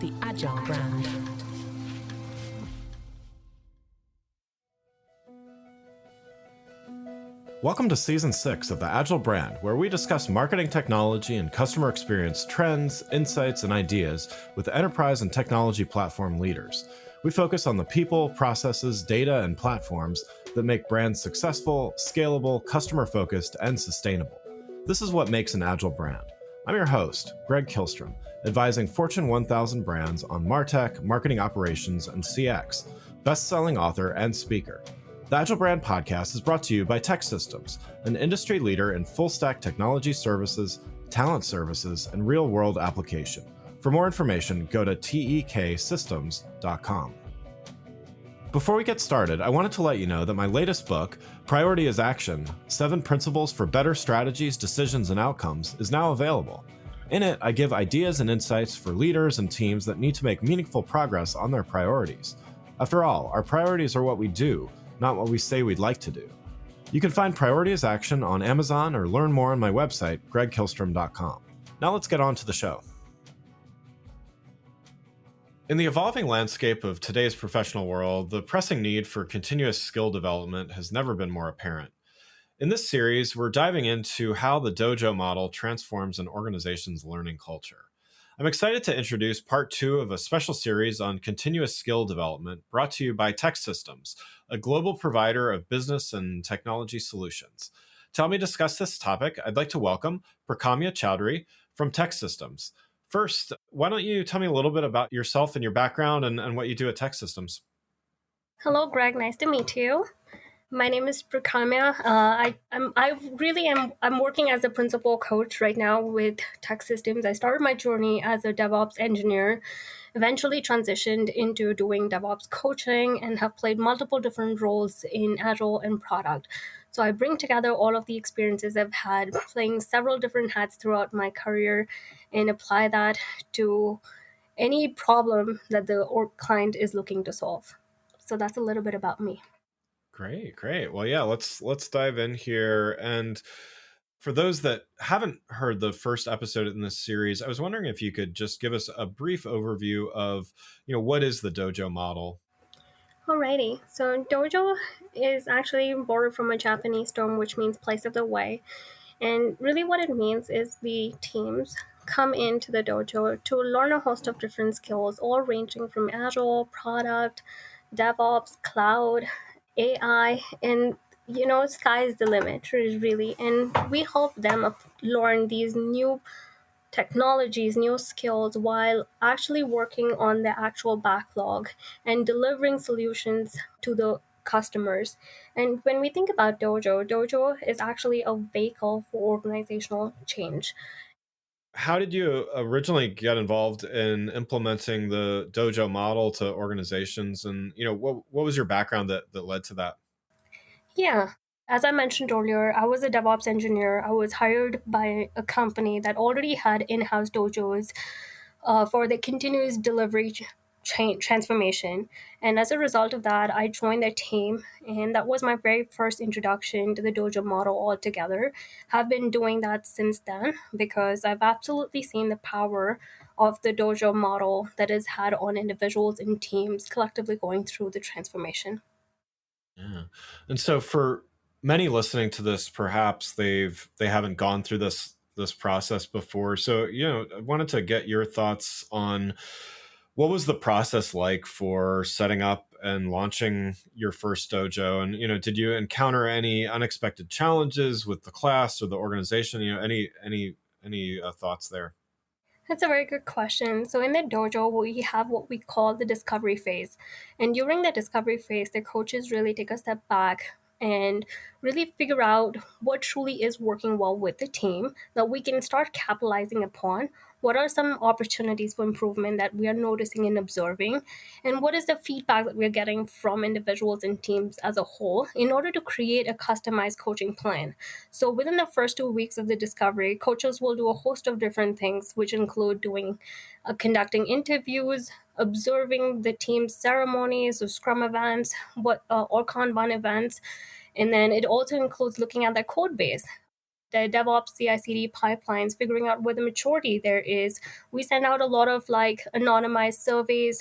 the Agile brand. Welcome to Season 6 of the Agile brand, where we discuss marketing technology and customer experience trends, insights, and ideas with enterprise and technology platform leaders. We focus on the people, processes, data, and platforms that make brands successful, scalable, customer-focused, and sustainable. This is what makes an Agile brand. I'm your host, Greg Kihlstrom, advising Fortune 1000 brands on MarTech, marketing operations, and CX, best-selling author and speaker. The Agile Brand Podcast is brought to you by TEKsystems, an industry leader in full-stack technology services, talent services, and real-world application. For more information, go to TEKsystems.com. Before we get started, I wanted to let you know that my latest book, Priority is Action: 7 Principles for Better Strategies, Decisions, and Outcomes, is now available. In it, I give ideas and insights for leaders and teams that need to make meaningful progress on their priorities. After all, our priorities are what we do, not what we say we'd like to do. You can find Priority is Action on Amazon or learn more on my website, gregkihlstrom.com. Now let's get on to the show. In the evolving landscape of today's professional world, the pressing need for continuous skill development has never been more apparent. In this series, we're diving into how the Dojo model transforms an organization's learning culture. I'm excited to introduce part 2 of a special series on continuous skill development brought to you by TEKsystems, a global provider of business and technology solutions. To help me discuss this topic, I'd like to welcome Prakamya Choudhary from TEKsystems. First, why don't you tell me a little bit about yourself and your background and what you do at TEKsystems? Hello, Greg. Nice to meet you. My name is Prakamya. I'm working as a principal coach right now with TEKsystems. I started my journey as a DevOps engineer, eventually transitioned into doing DevOps coaching, and have played multiple different roles in Agile and product. So I bring together all of the experiences I've had playing several different hats throughout my career and apply that to any problem that the client is looking to solve. So that's a little bit about me. Great. Well, yeah, let's dive in here. And for those that haven't heard the first episode in this series, I was wondering if you could just give us a brief overview of, what is the Dojo model? Alrighty, so Dojo is actually borrowed from a Japanese term which means place of the way. And really what it means is the teams come into the dojo to learn a host of different skills, all ranging from Agile, product, DevOps, cloud, AI, and sky's the limit, really. And we help them learn these new technologies, new skills, while actually working on the actual backlog and delivering solutions to the customers. And when we think about Dojo is actually a vehicle for organizational change. How did you originally get involved in implementing the Dojo model to organizations? And, what was your background that led to that? Yeah. As I mentioned earlier, I was a DevOps engineer. I was hired by a company that already had in-house dojos for the continuous delivery transformation. And as a result of that, I joined their team, and that was my very first introduction to the Dojo model altogether. Have been doing that since then because I've absolutely seen the power of the Dojo model that is had on individuals and teams collectively going through the transformation. Yeah. And so for many listening to this, perhaps they haven't gone through this process before. So, I wanted to get your thoughts on what was the process like for setting up and launching your first dojo? And, did you encounter any unexpected challenges with the class or the organization? Any thoughts there? That's a very good question. So in the dojo, we have what we call the discovery phase. And during the discovery phase, the coaches really take a step back and really figure out what truly is working well with the team that we can start capitalizing upon. What are some opportunities for improvement that we are noticing and observing? And what is the feedback that we're getting from individuals and teams as a whole in order to create a customized coaching plan? So within the first 2 weeks of the discovery, coaches will do a host of different things, which include conducting interviews, observing the team's ceremonies or scrum events, or Kanban events. And then it also includes looking at their code base. the DevOps CI/CD pipelines, figuring out where the maturity there is. We send out a lot of like anonymized surveys,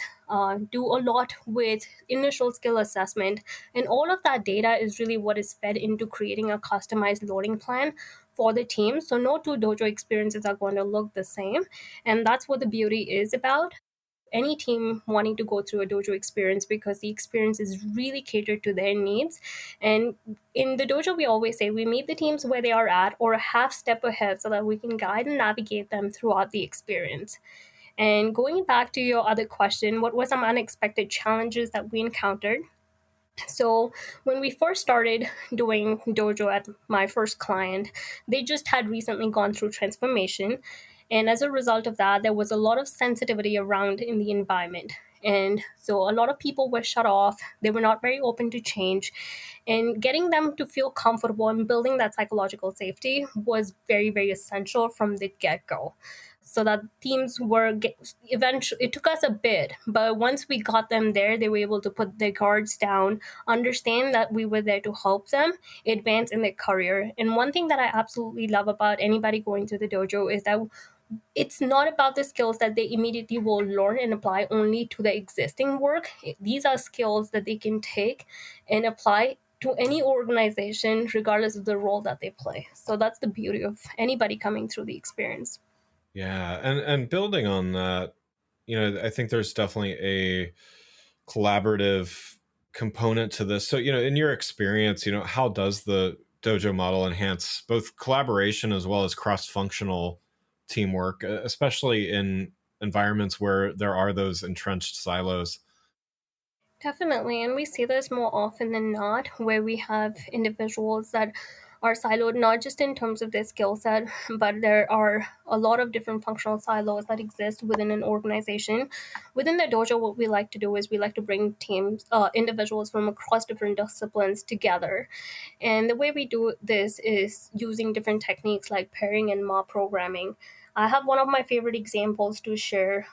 do a lot with initial skill assessment, and all of that data is really what is fed into creating a customized learning plan for the team. So no two dojo experiences are going to look the same, and that's what the beauty is about any team wanting to go through a dojo experience, because the experience is really catered to their needs. And in the dojo, we always say we meet the teams where they are at or a half step ahead so that we can guide and navigate them throughout the experience. And going back to your other question, what were some unexpected challenges that we encountered? So when we first started doing dojo at my first client, they just had recently gone through transformation. And as a result of that, there was a lot of sensitivity around in the environment. And so a lot of people were shut off. They were not very open to change. And getting them to feel comfortable and building that psychological safety was very, very essential from the get go. So that teams were eventually, it took us a bit, but once we got them there, they were able to put their guards down, understand that we were there to help them advance in their career. And one thing that I absolutely love about anybody going to the dojo is that it's not about the skills that they immediately will learn and apply only to the existing work. These are skills that they can take and apply to any organization, regardless of the role that they play. So that's the beauty of anybody coming through the experience. Yeah, and building on that, I think there's definitely a collaborative component to this. So, in your experience, how does the dojo model enhance both collaboration as well as cross-functional teamwork, especially in environments where there are those entrenched silos? Definitely, and we see this more often than not, where we have individuals that are siloed not just in terms of their skill set, but there are a lot of different functional silos that exist within an organization. Within the dojo, what we like to do is we like to bring teams, individuals from across different disciplines together. And the way we do this is using different techniques like pairing and mob programming. I have one of my favorite examples to share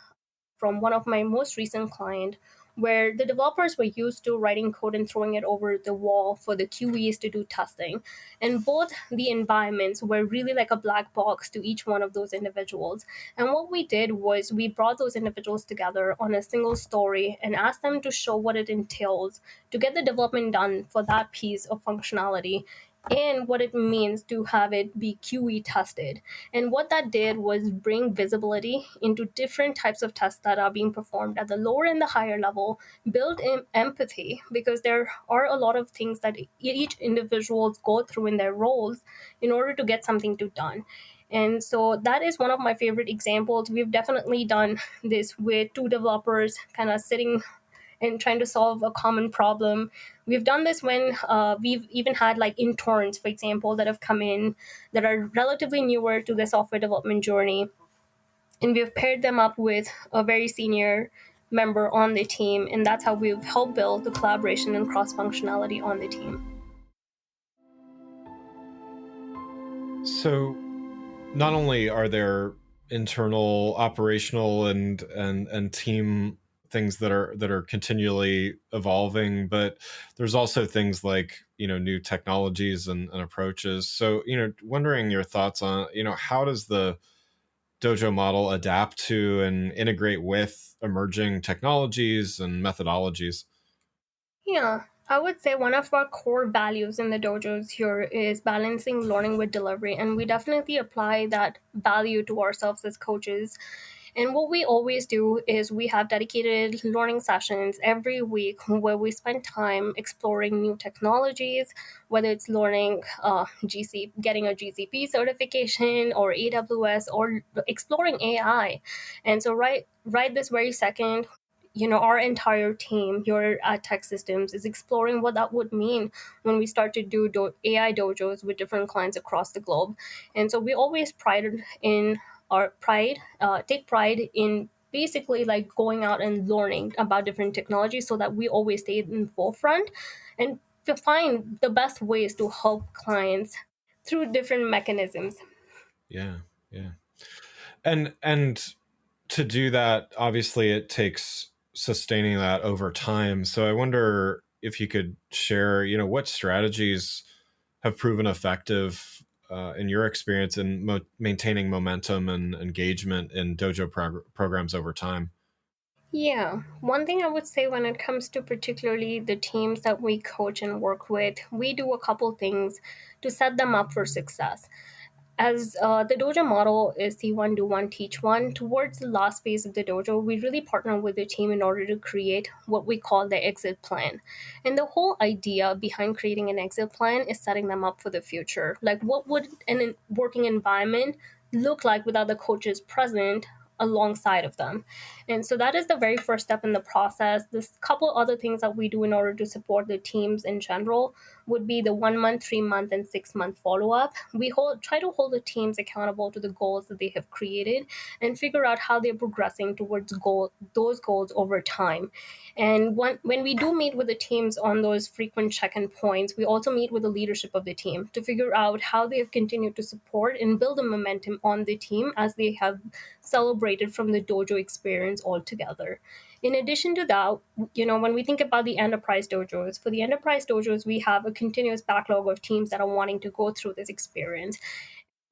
from one of my most recent client, where the developers were used to writing code and throwing it over the wall for the QEs to do testing. And both the environments were really like a black box to each one of those individuals. And what we did was we brought those individuals together on a single story and asked them to show what it entails to get the development done for that piece of functionality and what it means to have it be QE tested. And what that did was bring visibility into different types of tests that are being performed at the lower and the higher level, build in empathy, because there are a lot of things that each individuals go through in their roles in order to get something to done. And so that is one of my favorite examples. We've definitely done this with two developers kind of sitting and trying to solve a common problem. We've done this when we've even had like interns, for example, that have come in that are relatively newer to the software development journey. And we've paired them up with a very senior member on the team. And that's how we've helped build the collaboration and cross functionality on the team. So, not only are there internal operational and team things that are continually evolving, but there's also things like new technologies and approaches. So wondering your thoughts on how does the dojo model adapt to and integrate with emerging technologies and methodologies? Yeah, I would say one of our core values in the dojos here is balancing learning with delivery, and we definitely apply that value to ourselves as coaches. And what we always do is we have dedicated learning sessions every week where we spend time exploring new technologies, whether it's learning getting a GCP certification or AWS or exploring AI. And so right this very second, our entire team here at TEKsystems is exploring what that would mean when we start to do AI dojos with different clients across the globe. And so we always take pride in basically like going out and learning about different technologies so that we always stay in the forefront and to find the best ways to help clients through different mechanisms. Yeah, yeah. And to do that, obviously it takes sustaining that over time. So I wonder if you could share, what strategies have proven effective in your experience in maintaining momentum and engagement in dojo programs over time? Yeah, one thing I would say when it comes to particularly the teams that we coach and work with, we do a couple things to set them up for success. As the dojo model is see one, do one, teach one, towards the last phase of the dojo, we really partner with the team in order to create what we call the exit plan. And the whole idea behind creating an exit plan is setting them up for the future. Like, what would an working environment look like without the coaches present alongside of them? And so that is the very first step in the process. There's a couple other things that we do in order to support the teams in general would be the 1 month, 3 month, and 6 month follow up. We try to hold the teams accountable to the goals that they have created and figure out how they're progressing towards those goals over time. And when we do meet with the teams on those frequent check-in points, we also meet with the leadership of the team to figure out how they have continued to support and build a momentum on the team as they have celebrated from the dojo experience altogether. In addition to that, when we think about the enterprise dojos, for the enterprise dojos, we have a continuous backlog of teams that are wanting to go through this experience.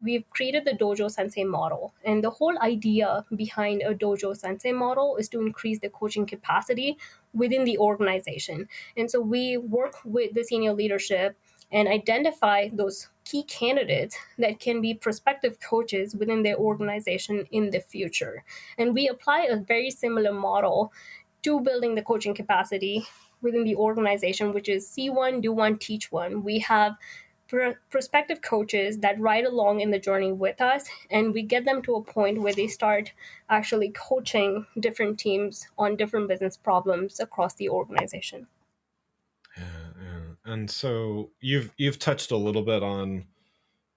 We've created the dojo sensei model, and the whole idea behind a dojo sensei model is to increase the coaching capacity within the organization. And so we work with the senior leadership and identify those key candidates that can be prospective coaches within their organization in the future. And we apply a very similar model to building the coaching capacity within the organization, which is see one, do one, teach one. We have prospective coaches that ride along in the journey with us, and we get them to a point where they start actually coaching different teams on different business problems across the organization. Yeah, yeah. And so you've touched a little bit on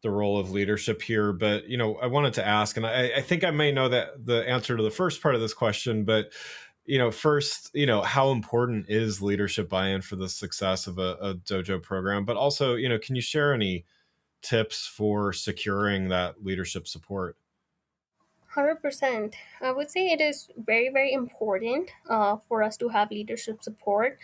the role of leadership here, but I wanted to ask, and I think I may know that the answer to the first part of this question, but first, how important is leadership buy-in for the success of a dojo program? But also, can you share any tips for securing that leadership support? 100%. I would say it is very, very important for us to have leadership support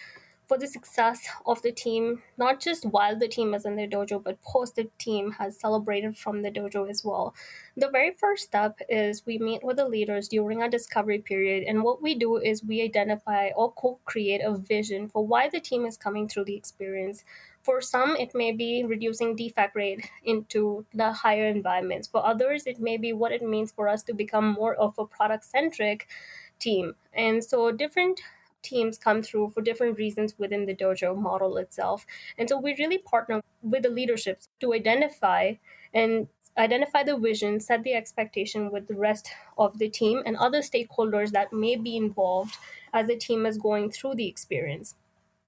for the success of the team, not just while the team is in the dojo, but post the team has celebrated from the dojo as well. The very first step is we meet with the leaders during our discovery period. And what we do is we identify or co create a vision for why the team is coming through the experience. For some, it may be reducing defect rate into the higher environments. For others, it may be what it means for us to become more of a product centric team. And so different teams come through for different reasons within the dojo model itself. And so we really partner with the leaderships to identify the vision, set the expectation with the rest of the team and other stakeholders that may be involved as the team is going through the experience.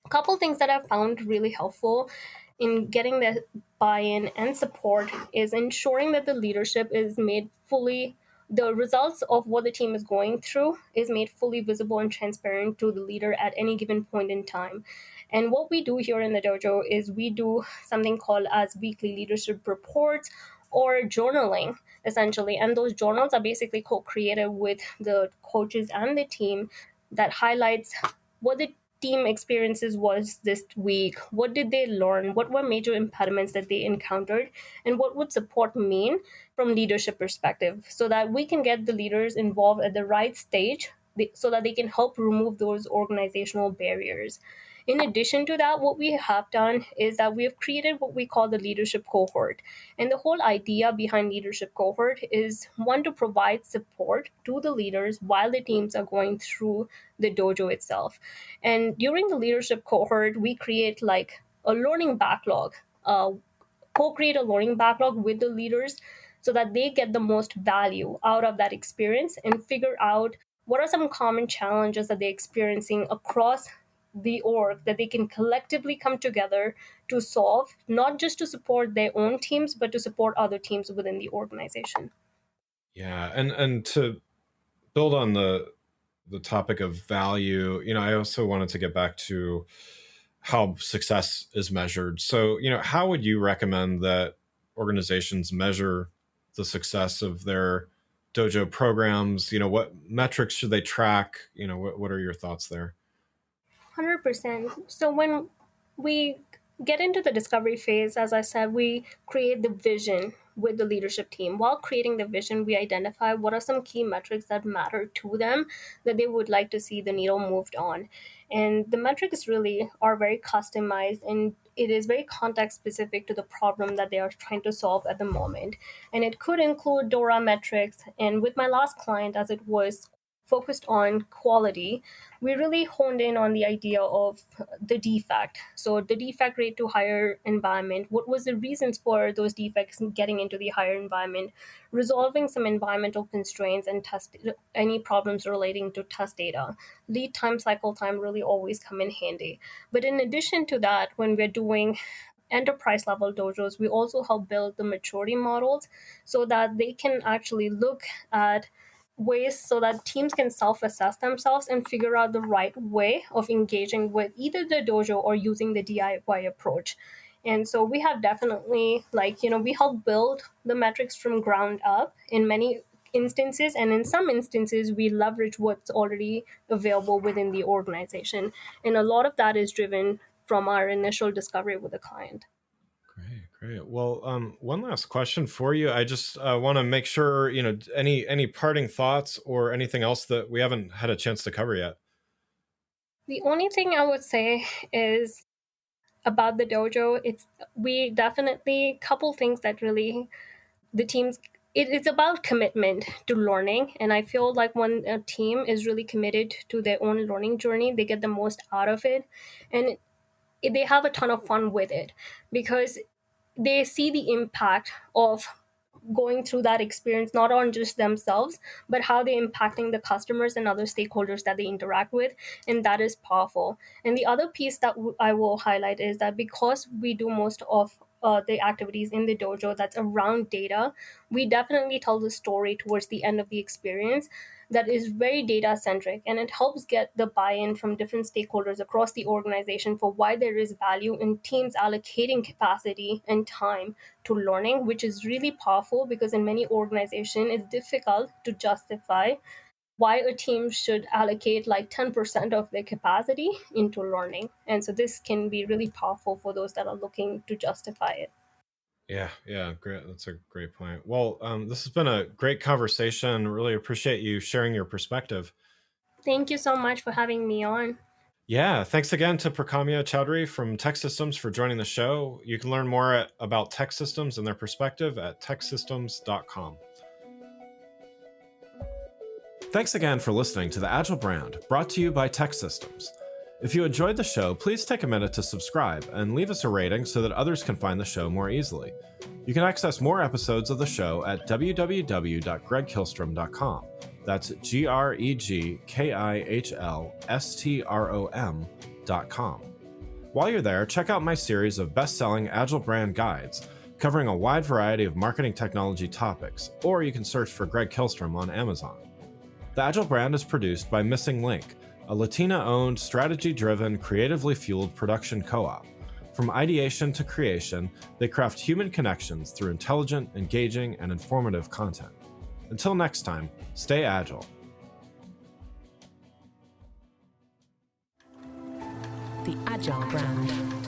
A couple things that I've found really helpful in getting the buy-in and support is ensuring that the leadership is made fully the results of what the team is going through is made fully visible and transparent to the leader at any given point in time. And what we do here in the dojo is we do something called as weekly leadership reports or journaling essentially, and those journals are basically co-created with the coaches and the team that highlights what the team experiences was this week, what did they learn, what were major impediments that they encountered, and what would support mean from leadership perspective so that we can get the leaders involved at the right stage so that they can help remove those organizational barriers. In addition to that, what we have done is that we have created what we call the leadership cohort. And the whole idea behind leadership cohort is one to provide support to the leaders while the teams are going through the dojo itself. And during the leadership cohort, we create like a learning backlog, co-create a learning backlog with the leaders so that they get the most value out of that experience and figure out what are some common challenges that they're experiencing across the org that they can collectively come together to solve, not just to support their own teams, but to support other teams within the organization. Yeah, and to build on the topic of value, I also wanted to get back to how success is measured. So, how would you recommend that organizations measure the success of their dojo programs? What metrics should they track? What are your thoughts there? 100%. So when we get into the discovery phase, as I said, we create the vision with the leadership team. While creating the vision, we identify what are some key metrics that matter to them that they would like to see the needle moved on. And the metrics really are very customized, and it is very context specific to the problem that they are trying to solve at the moment. And it could include DORA metrics. And with my last client, as it was focused on quality, we really honed in on the idea of the defect. So the defect rate to higher environment, what was the reasons for those defects getting into the higher environment, resolving some environmental constraints and test any problems relating to test data. Lead time, cycle time really always come in handy. But in addition to that, when we're doing enterprise level dojos, we also help build the maturity models so that they can actually look at ways so that teams can self-assess themselves and figure out the right way of engaging with either the dojo or using the DIY approach. And so we have definitely, we help build the metrics from ground up in many instances, and in some instances we leverage what's already available within the organization, and a lot of that is driven from our initial discovery with the client. Great. Well, one last question for you. I just want to make sure, any parting thoughts or anything else that we haven't had a chance to cover yet. The only thing I would say is about the dojo, we definitely couple things that really the teams, it's about commitment to learning. And I feel like when a team is really committed to their own learning journey, they get the most out of it, and they have a ton of fun with it because they see the impact of going through that experience, not on just themselves, but how they're impacting the customers and other stakeholders that they interact with. And that is powerful. And the other piece that I will highlight is that because we do most of the activities in the dojo that's around data, we definitely tell the story towards the end of the experience that is very data centric, and it helps get the buy-in from different stakeholders across the organization for why there is value in teams allocating capacity and time to learning, which is really powerful because in many organizations it's difficult to justify why a team should allocate like 10% of their capacity into learning. And so this can be really powerful for those that are looking to justify it. Yeah, great. That's a great point. Well, this has been a great conversation. Really appreciate you sharing your perspective. Thank you so much for having me on. Yeah, thanks again to Prakamya Choudhary from TEKsystems for joining the show. You can learn more about TEKsystems and their perspective at teksystems.com. Thanks again for listening to the Agile Brand, brought to you by TEKsystems. If you enjoyed the show, please take a minute to subscribe and leave us a rating so that others can find the show more easily. You can access more episodes of the show at www.gregkihlstrom.com. That's GregKihlstrom.com. While you're there, check out my series of best-selling Agile Brand guides covering a wide variety of marketing technology topics, or you can search for Greg Kihlstrom on Amazon. The Agile Brand is produced by Missing Link, a Latina-owned, strategy-driven, creatively fueled production co-op. From ideation to creation, they craft human connections through intelligent, engaging, and informative content. Until next time, stay agile. The Agile Brand.